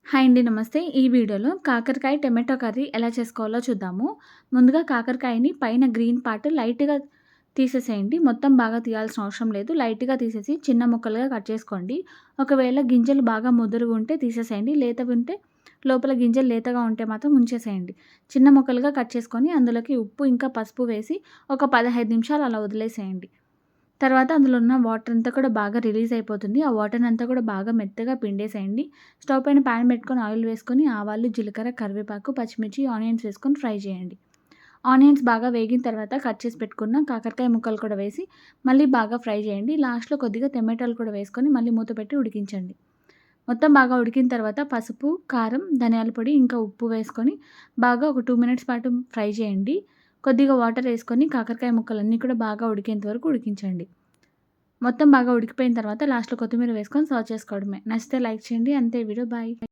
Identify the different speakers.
Speaker 1: Hi అండి. నమస్తే. ఈ వీడియోలో కాకరకాయ టమాటో కర్రీ ఎలా చేసుకోవాలో చూద్దాము. ముందుగా కాకరకాయని పైన గ్రీన్ పార్ట్ లైట్‌గా తీసేసేయండి. మొత్తం బాగా తీయాల్సిన అవసరం లేదు. లైట్‌గా తీసేసి చిన్న ముక్కలుగా కట్ చేసుకోండి. ఒకవేళ గింజలు బాగా ముదురుగా ఉంటే తీసేసేయండి. లేతవి ఉంటే లోపల గింజలు లేతగా ఉంటే మాత్రం ఉంచేసేయండి. చిన్న ముక్కలుగా కట్ చేసుకొని అందులోకి ఉప్పు ఇంకా పసుపు వేసి ఒక 15 నిమిషాలు అలా వదిలేసేయండి. తర్వాత అందులో ఉన్న వాటర్ అంతా కూడా బాగా రిలీజ్ అయిపోతుంది. ఆ వాటర్‌ని అంతా కూడా బాగా మెత్తగా పిండేసేయండి. స్టవ్ పైన పాన్ పెట్టుకొని ఆయిల్ వేసుకొని ఆవాలు, జీలకర్ర, కరివేపాకు, పచ్చిమిర్చి, ఆనియన్స్ వేసుకొని ఫ్రై చేయండి. ఆనియన్స్ బాగా వేగిన తర్వాత కట్ చేసి పెట్టుకున్న కాకరకాయ ముక్కలు కూడా వేసి మళ్ళీ బాగా ఫ్రై చేయండి. లాస్ట్‌లో కొద్దిగా టమాటాలు కూడా వేసుకొని మళ్ళీ మూత పెట్టి ఉడికించండి. మొత్తం బాగా ఉడికిన తర్వాత పసుపు, కారం, ధనియాల పొడి, ఇంకా ఉప్పు వేసుకొని బాగా ఒక 2 మినిట్స్ పాటు ఫ్రై చేయండి. కొద్దిగా వాటర్ వేసుకొని కాకరకాయ ముక్కలన్నీ కూడా బాగా ఉడికేంత వరకు ఉడికించండి. మొత్తం బాగా ఉడికిపోయిన తర్వాత లాస్ట్‌లో కొత్తిమీర వేసుకొని సర్వ్ చేసుకోవడమే. నచ్చితే లైక్ చేయండి. అంతే వీడియో. బాయ్.